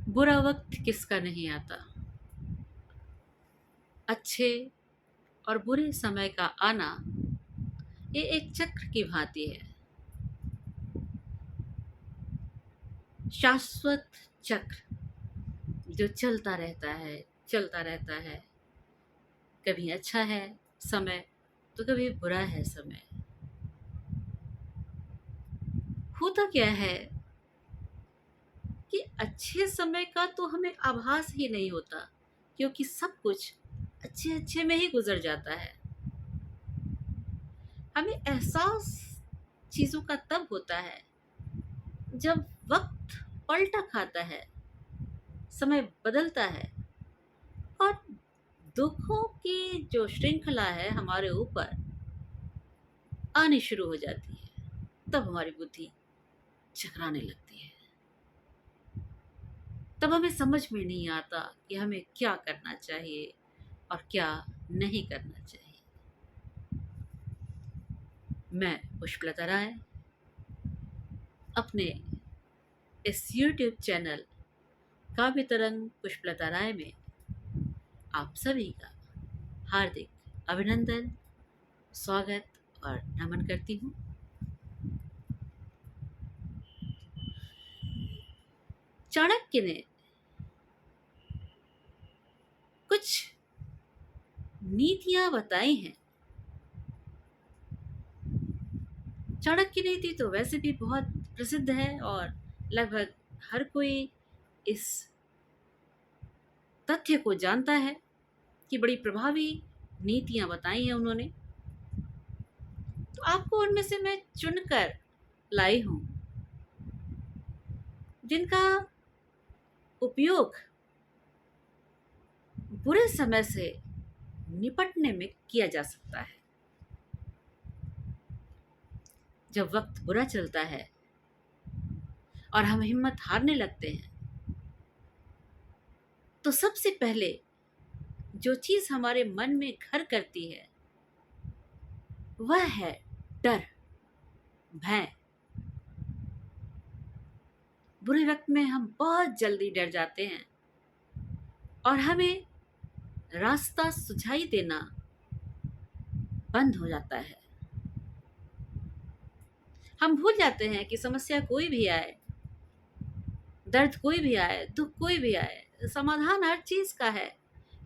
बुरा वक्त किसका नहीं आता। अच्छे और बुरे समय का आना ये एक चक्र की भांति है, शाश्वत चक्र जो चलता रहता है। कभी अच्छा है समय तो कभी बुरा है समय। होता क्या है कि अच्छे समय का तो हमें आभास ही नहीं होता, क्योंकि सब कुछ अच्छे अच्छे में ही गुजर जाता है। हमें एहसास चीज़ों का तब होता है जब वक्त पलटा खाता है, समय बदलता है और दुखों की जो श्रृंखला है हमारे ऊपर आनी शुरू हो जाती है। तब हमारी बुद्धि चकराने लगती है। तब हमें समझ में नहीं आता कि हमें क्या करना चाहिए और क्या नहीं करना चाहिए। मैं पुष्पलता राय अपने इस YouTube चैनल काव्य तरंग पुष्पलता राय में आप सभी का हार्दिक अभिनंदन, स्वागत और नमन करती हूँ। चाणक्य ने कुछ नीतियां बताई हैं। चाणक्य नीति तो वैसे भी बहुत प्रसिद्ध है और लगभग हर कोई इस तथ्य को जानता है कि बड़ी प्रभावी नीतियां बताई हैं उन्होंने। तो आपको उनमें से मैं चुनकर लाई हूं जिनका उपयोग बुरे समय से निपटने में किया जा सकता है। जब वक्त बुरा चलता है और हम हिम्मत हारने लगते हैं, तो सबसे पहले जो चीज हमारे मन में घर करती है वह है डर, भय। बुरे वक्त में हम बहुत जल्दी डर जाते हैं और हमें रास्ता सुझाई देना बंद हो जाता है। हम भूल जाते हैं कि समस्या कोई भी आए, दर्द कोई भी आए, दुख कोई भी आए, समाधान हर चीज का है,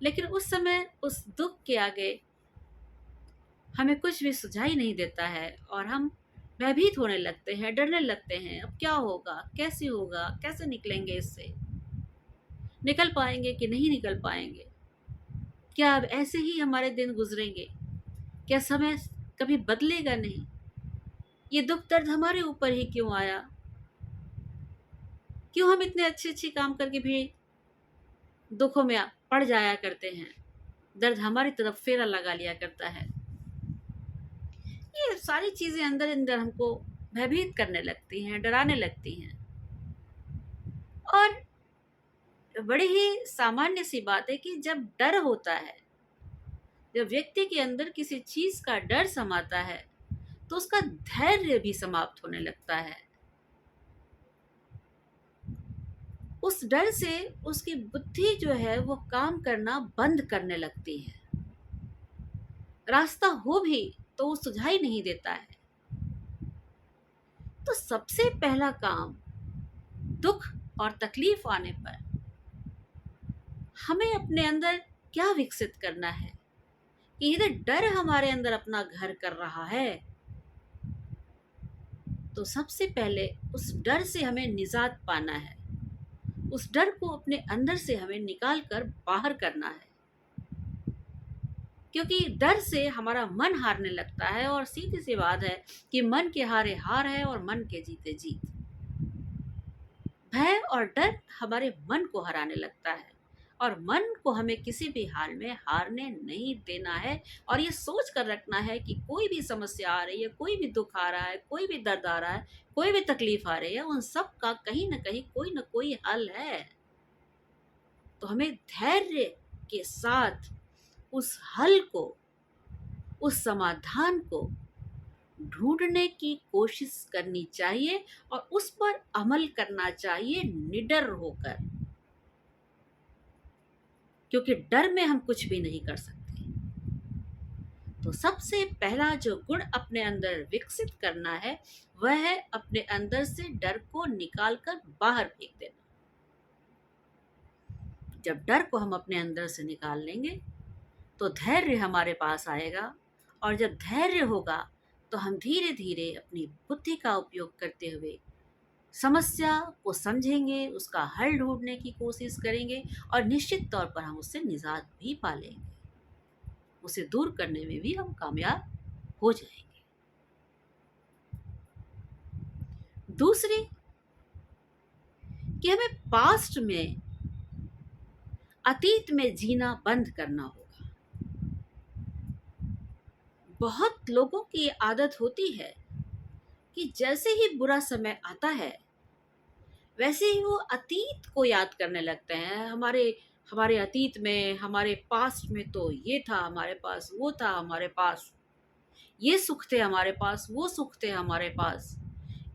लेकिन उस समय उस दुख के आगे हमें कुछ भी सुझाई नहीं देता है और हम भयभीत होने लगते हैं, डरने लगते हैं। अब क्या होगा, कैसे होगा, कैसे निकलेंगे इससे, निकल पाएंगे कि नहीं निकल पाएंगे, क्या अब ऐसे ही हमारे दिन गुजरेंगे, क्या समय कभी बदलेगा नहीं, ये दुख दर्द हमारे ऊपर ही क्यों आया, क्यों हम इतने अच्छे अच्छे काम करके भी दुखों में पड़ जाया करते हैं, दर्द हमारी तरफ फेरा लगा लिया करता है। ये सारी चीजें अंदर अंदर हमको भयभीत करने लगती हैं, डराने लगती हैं। और बड़ी ही सामान्य सी बात है कि जब डर होता है, जब व्यक्ति के अंदर किसी चीज का डर समाता है, तो उसका धैर्य भी समाप्त होने लगता है। उस डर से उसकी बुद्धि जो है वो काम करना बंद करने लगती है। रास्ता हो भी तो वो सुझाई नहीं देता है। तो सबसे पहला काम दुख और तकलीफ आने पर हमें अपने अंदर क्या विकसित करना है कि यदि डर हमारे अंदर अपना घर कर रहा है, तो सबसे पहले उस डर से हमें निजात पाना है। उस डर को अपने अंदर से हमें निकाल कर बाहर करना है, क्योंकि डर से हमारा मन हारने लगता है और सीधी सी बात है कि मन के हारे हार है और मन के जीते जीत। भय और डर हमारे मन को हराने लगता है और मन को हमें किसी भी हाल में हारने नहीं देना है। और ये सोच कर रखना है कि कोई भी समस्या आ रही है, कोई भी दुख आ रहा है, कोई भी दर्द आ रहा है, कोई भी तकलीफ आ रही है, उन सब का कहीं ना कोई हल है। तो हमें धैर्य के साथ उस हल को, उस समाधान को ढूंढने की कोशिश करनी चाहिए और उस पर अमल करना चाहिए निडर होकर। क्योंकि डर में हम कुछ भी नहीं कर सकते। तो सबसे पहला जो गुण अपने अंदर विकसित करना है, वह है अपने अंदर से डर को निकाल कर बाहर फेंक देना। जब डर को हम अपने अंदर से निकाल लेंगे तो धैर्य हमारे पास आएगा, और जब धैर्य होगा तो हम धीरे धीरे अपनी बुद्धि का उपयोग करते हुए समस्या को समझेंगे, उसका हल ढूंढने की कोशिश करेंगे, और निश्चित तौर पर हम उससे निजात भी पा लेंगे। उसे दूर करने में भी हम कामयाब हो जाएंगे। दूसरी, कि हमें पास्ट में, अतीत में जीना बंद करना होगा। बहुत लोगों की आदत होती है कि जैसे ही बुरा समय आता है वैसे ही वो अतीत को याद करने लगते हैं। हमारे हमारे अतीत में, हमारे पास्ट में तो ये था, हमारे पास वो था, हमारे पास ये सुख थे, हमारे पास वो सुख थे, हमारे पास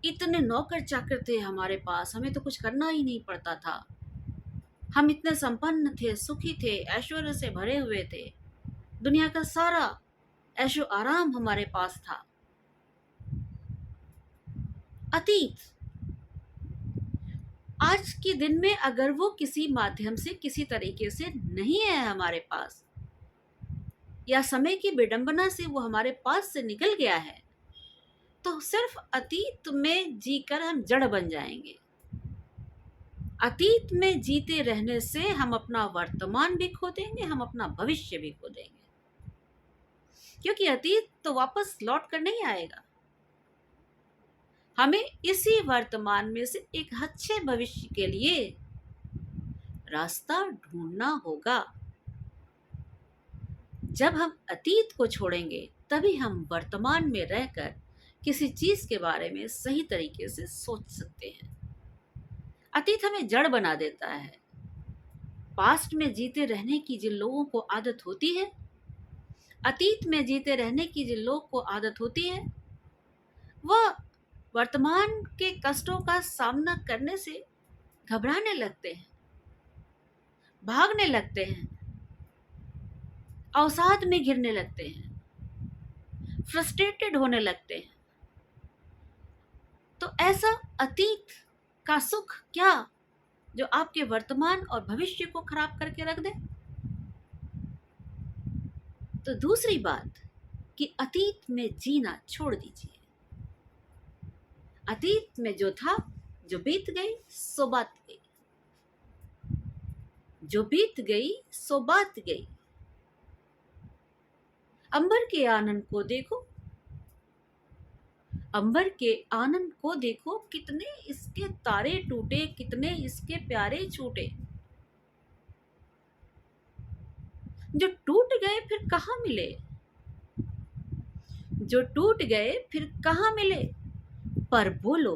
इतने नौकर चाकर थे, हमारे पास हमें तो कुछ करना ही नहीं पड़ता था, हम इतने संपन्न थे, सुखी थे, ऐश्वर्य से भरे हुए थे, दुनिया का सारा ऐशो आराम हमारे पास था। अतीत आज के दिन में अगर वो किसी माध्यम से, किसी तरीके से नहीं है हमारे पास, या समय की विडंबना से वो हमारे पास से निकल गया है, तो सिर्फ अतीत में जीकर हम जड़ बन जाएंगे। अतीत में जीते रहने से हम अपना वर्तमान भी खो देंगे, हम अपना भविष्य भी खो देंगे, क्योंकि अतीत तो वापस लौट कर नहीं आएगा। हमें इसी वर्तमान में से एक अच्छे भविष्य के लिए रास्ता ढूंढना होगा। जब हम अतीत को छोड़ेंगे तभी हम वर्तमान में रहकर किसी चीज के बारे में सही तरीके से सोच सकते हैं। अतीत हमें जड़ बना देता है। पास्ट में जीते रहने की जिन लोगों को आदत होती है, अतीत में जीते रहने की जिन लोगों को आदत होती है, वह वर्तमान के कष्टों का सामना करने से घबराने लगते हैं, भागने लगते हैं, अवसाद में घिरने लगते हैं, फ्रस्ट्रेटेड होने लगते हैं। तो ऐसा अतीत का सुख क्या जो आपके वर्तमान और भविष्य को खराब करके रख दे? तो दूसरी बात कि अतीत में जीना छोड़ दीजिए। अतीत में जो था, जो बीत गई सो बात गई, जो बीत गई सो बात गई। अंबर के आनंद को देखो, अंबर के आनंद को देखो, कितने इसके तारे टूटे, कितने इसके प्यारे छूटे। जो टूट गए फिर कहाँ मिले, जो टूट गए फिर कहाँ मिले, पर बोलो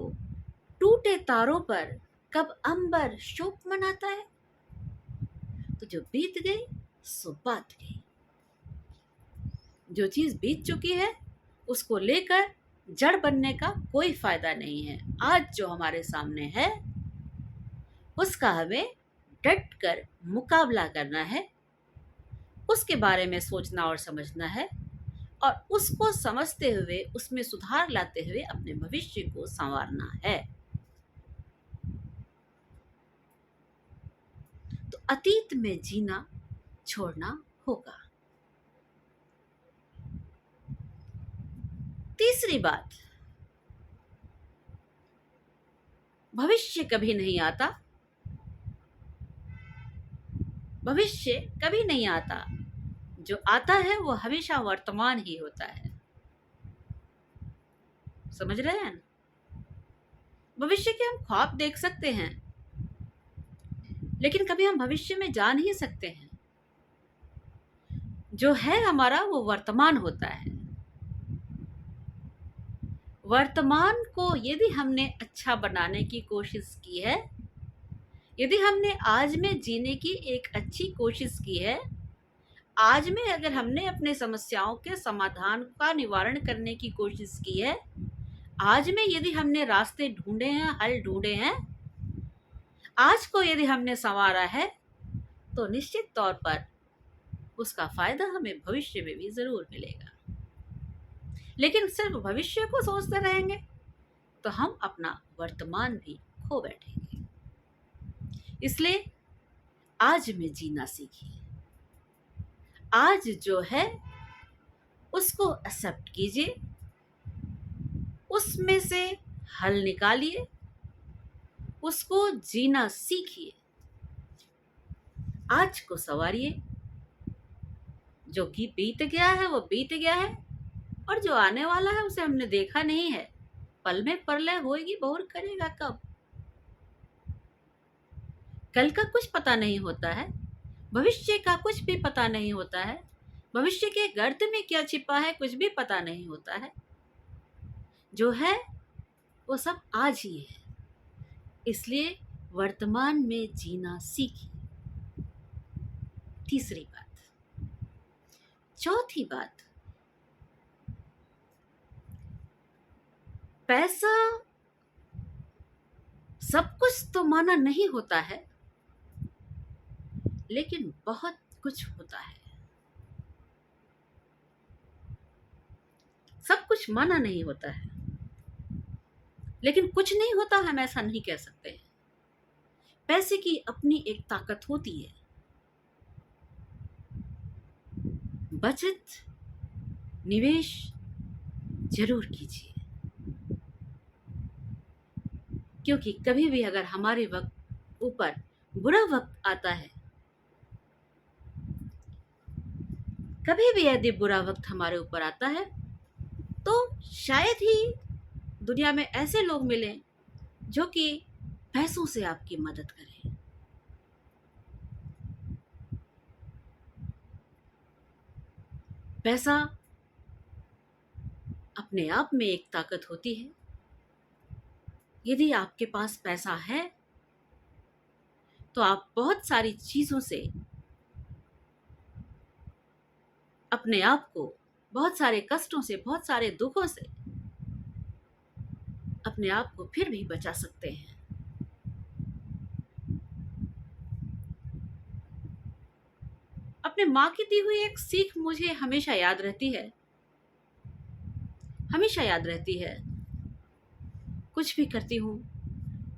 टूटे तारों पर कब अंबर शोक मनाता है। तो जो बीत गई सो बात गई। जो चीज बीत चुकी है उसको लेकर जड़ बनने का कोई फायदा नहीं है। आज जो हमारे सामने है उसका हमें डट कर मुकाबला करना है, उसके बारे में सोचना और समझना है, और उसको समझते हुए उसमें सुधार लाते हुए अपने भविष्य को संवारना है। तो अतीत में जीना छोड़ना होगा। तीसरी बात, भविष्य कभी नहीं आता। भविष्य कभी नहीं आता, जो आता है वो हमेशा वर्तमान ही होता है। समझ रहे हैं? भविष्य के हम ख्वाब देख सकते हैं, लेकिन कभी हम भविष्य में जा नहीं सकते हैं। जो है हमारा वो वर्तमान होता है। वर्तमान को यदि हमने अच्छा बनाने की कोशिश की है, यदि हमने आज में जीने की एक अच्छी कोशिश की है, आज में अगर हमने अपने समस्याओं के समाधान का निवारण करने की कोशिश की है, आज में यदि हमने रास्ते ढूंढे हैं, हल ढूंढे हैं, आज को यदि हमने संवारा है, तो निश्चित तौर पर उसका फायदा हमें भविष्य में भी जरूर मिलेगा। लेकिन सिर्फ भविष्य को सोचते रहेंगे तो हम अपना वर्तमान भी खो बैठेंगे। इसलिए आज में जीना सीखिए। आज जो है उसको एक्सेप्ट कीजिए, उसमें से हल निकालिए, उसको जीना सीखिए। आज को संवारिए। जो कि बीत गया है वो बीत गया है, और जो आने वाला है उसे हमने देखा नहीं है। पल में प्रलय होएगी, बहुर करेगा कब। कल का कुछ पता नहीं होता है, भविष्य का कुछ भी पता नहीं होता है, भविष्य के गर्त में क्या छिपा है कुछ भी पता नहीं होता है। जो है वो सब आज ही है। इसलिए वर्तमान में जीना सीखिए। तीसरी बात। चौथी बात, पैसा सब कुछ तो माना नहीं होता है, लेकिन बहुत कुछ होता है। सब कुछ माना नहीं होता है, लेकिन कुछ नहीं होता, हम ऐसा नहीं कह सकते। पैसे की अपनी एक ताकत होती है। बचत, निवेश जरूर कीजिए, क्योंकि कभी भी अगर हमारे वक्त ऊपर बुरा वक्त आता है, कभी भी यदि बुरा वक्त हमारे ऊपर आता है, तो शायद ही दुनिया में ऐसे लोग मिलें जो कि पैसों से आपकी मदद करें। पैसा अपने आप में एक ताकत होती है। यदि आपके पास पैसा है तो आप बहुत सारी चीजों से अपने आप को, बहुत सारे कष्टों से, बहुत सारे दुखों से अपने आप को फिर भी बचा सकते हैं। अपने माँ की दी हुई एक सीख मुझे हमेशा याद रहती है, हमेशा याद रहती है। कुछ भी करती हूँ,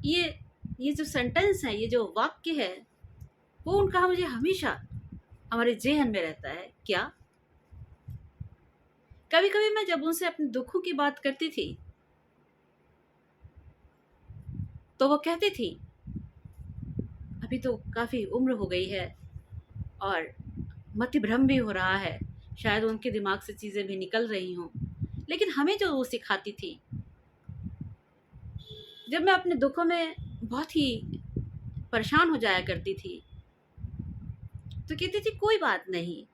ये जो सेंटेंस है, ये जो वाक्य है, वो उनका मुझे हमेशा हमारे जेहन में रहता है। क्या? कभी कभी मैं जब उनसे अपने दुखों की बात करती थी तो वो कहती थी, अभी तो काफी उम्र हो गई है और मति भ्रम भी हो रहा है, शायद उनके दिमाग से चीजें भी निकल रही हों। लेकिन हमें जो वो सिखाती थी, जब मैं अपने दुखों में बहुत ही परेशान हो जाया करती थी, तो कहती थी कोई बात नहीं,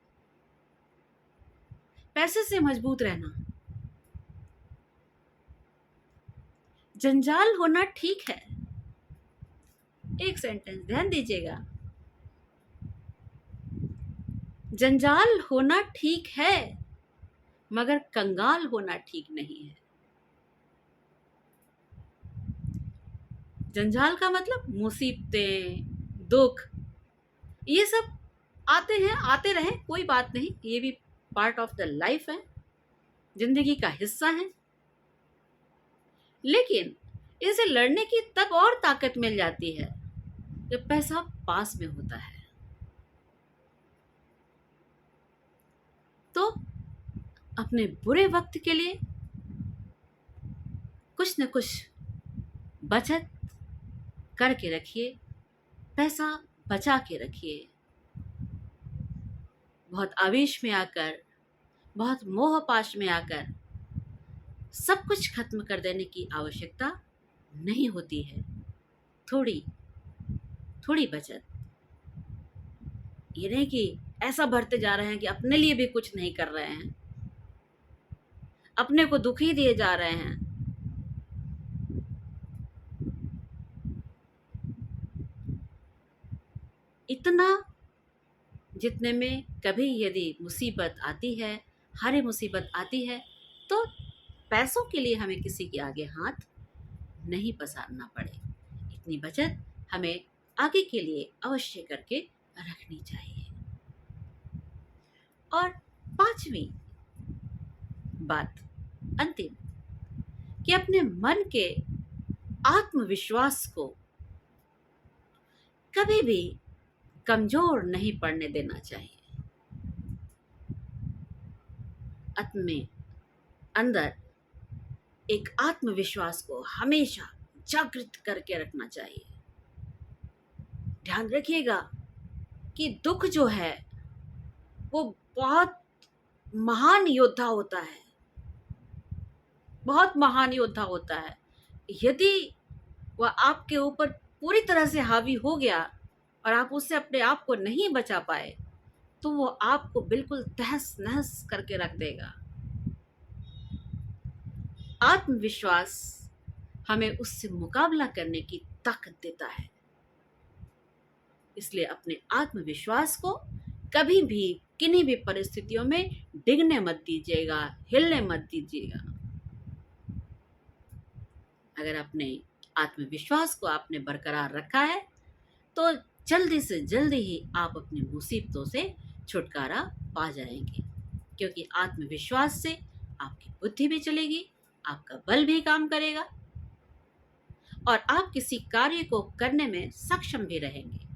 पैसे से मजबूत रहना, जंजाल होना ठीक है। एक सेंटेंस ध्यान दीजिएगा, जंजाल होना ठीक है मगर कंगाल होना ठीक नहीं है। जंजाल का मतलब मुसीबतें, दुख, ये सब आते हैं, आते रहें, कोई बात नहीं, ये भी पार्ट ऑफ द लाइफ है, जिंदगी का हिस्सा है। लेकिन इनसे लड़ने की तब और ताकत मिल जाती है जब पैसा पास में होता है। तो अपने बुरे वक्त के लिए कुछ न कुछ बचत करके रखिए, पैसा बचा के रखिए। बहुत आवेश में आकर, बहुत मोह पाश में आकर सब कुछ खत्म कर देने की आवश्यकता नहीं होती है। थोड़ी थोड़ी बचत, ये नहीं कि ऐसा बढ़ते जा रहे हैं कि अपने लिए भी कुछ नहीं कर रहे हैं, अपने को दुखी दिए जा रहे हैं। इतना जितने में कभी यदि मुसीबत आती है, हर मुसीबत आती है, तो पैसों के लिए हमें किसी के आगे हाथ नहीं पसारना पड़े। इतनी बचत हमें आगे के लिए अवश्य करके रखनी चाहिए। और पांचवी बात, अंतिम, कि अपने मन के आत्मविश्वास को कभी भी कमजोर नहीं पड़ने देना चाहिए। अपने अंदर एक आत्मविश्वास को हमेशा जागृत करके रखना चाहिए। ध्यान रखिएगा कि दुख जो है वो बहुत महान योद्धा होता है, बहुत महान योद्धा होता है। यदि वह आपके ऊपर पूरी तरह से हावी हो गया और आप उससे अपने आप को नहीं बचा पाए, तो वो आपको बिल्कुल तहस नहस करके रख देगा। आत्मविश्वास हमें उससे मुकाबला करने की ताकत देता है। इसलिए अपने आत्मविश्वास को कभी भी किन्हीं भी परिस्थितियों में डिगने मत दीजिएगा, हिलने मत दीजिएगा। अगर अपने आत्मविश्वास को आपने बरकरार रखा है तो जल्दी से जल्दी ही आप अपनी मुसीबतों से छुटकारा पा जाएंगे, क्योंकि आत्मविश्वास से आपकी बुद्धि भी चलेगी, आपका बल भी काम करेगा और आप किसी कार्य को करने में सक्षम भी रहेंगे।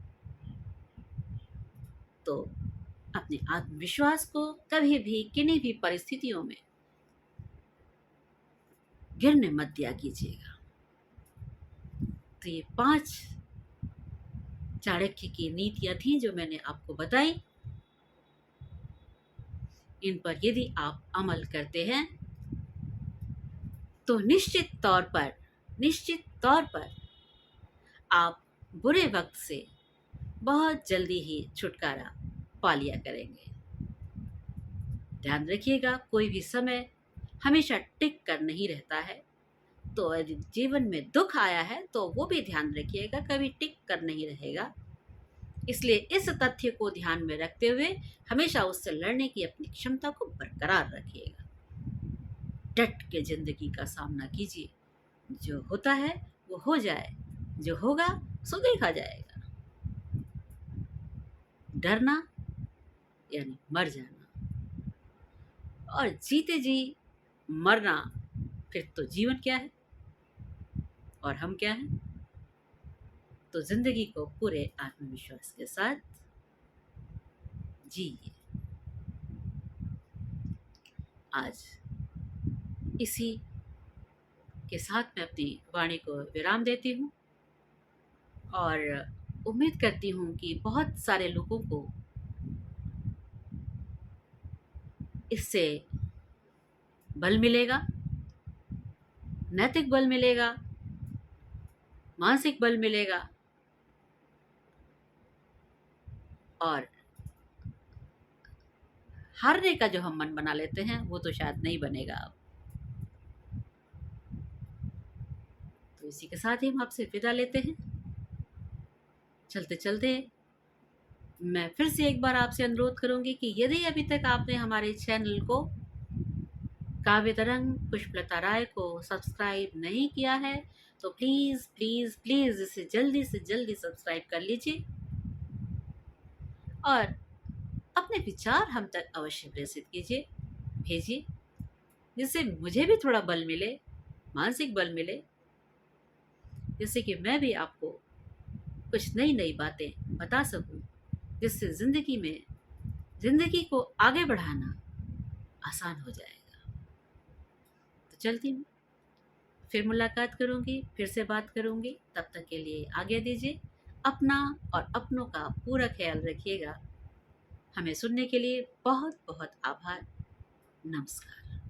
तो अपने आत्मविश्वास को कभी भी किन्हीं भी परिस्थितियों में गिरने मत दिया कीजिएगा। तो ये 5 चाणक्य की नीतियां थी जो मैंने आपको बताई। इन पर यदि आप अमल करते हैं तो निश्चित तौर पर आप बुरे वक्त से बहुत जल्दी ही छुटकारा पा लिया करेंगे। ध्यान रखिएगा, कोई भी समय हमेशा टिक कर नहीं रहता है। तो यदि जीवन में दुख आया है तो वो भी ध्यान रखिएगा, कभी टिक कर नहीं रहेगा। इसलिए इस तथ्य को ध्यान में रखते हुए हमेशा उससे लड़ने की अपनी क्षमता को बरकरार रखिएगा। डट के जिंदगी का सामना कीजिए। जो होता है वो हो जाए, जो होगा सो देखा जाएगा। डरना यानी मर जाना, और जीते जी मरना, फिर तो जीवन क्या है और हम क्या हैं। तो जिंदगी को पूरे आत्मविश्वास के साथ जिए। आज इसी के साथ मैं अपनी वाणी को विराम देती हूँ और उम्मीद करती हूँ कि बहुत सारे लोगों को इससे बल मिलेगा, नैतिक बल मिलेगा, मानसिक बल मिलेगा और हारने का जो हम मन बना लेते हैं वो तो शायद नहीं बनेगा अब। तो इसी के साथ ही हम आपसे विदा लेते हैं। चलते चलते मैं फिर से एक बार आपसे अनुरोध करूंगी कि यदि अभी तक आपने हमारे चैनल को काव्य तरंग पुष्पलता राय को सब्सक्राइब नहीं किया है तो प्लीज़ प्लीज़ प्लीज़ इसे जल्दी से जल्दी सब्सक्राइब कर लीजिए और अपने विचार हम तक अवश्य प्रेषित कीजिए, भेजिए, जिससे मुझे भी थोड़ा बल मिले, मानसिक बल मिले, जिससे कि मैं भी आपको कुछ नई नई बातें बता सकूं, जिससे ज़िंदगी को आगे बढ़ाना आसान हो जाएगा। तो चलती हूँ, फिर मुलाकात करूँगी, फिर से बात करूँगी। तब तक के लिए आज्ञा दीजिए। अपना और अपनों का पूरा ख्याल रखिएगा। हमें सुनने के लिए बहुत बहुत आभार। नमस्कार।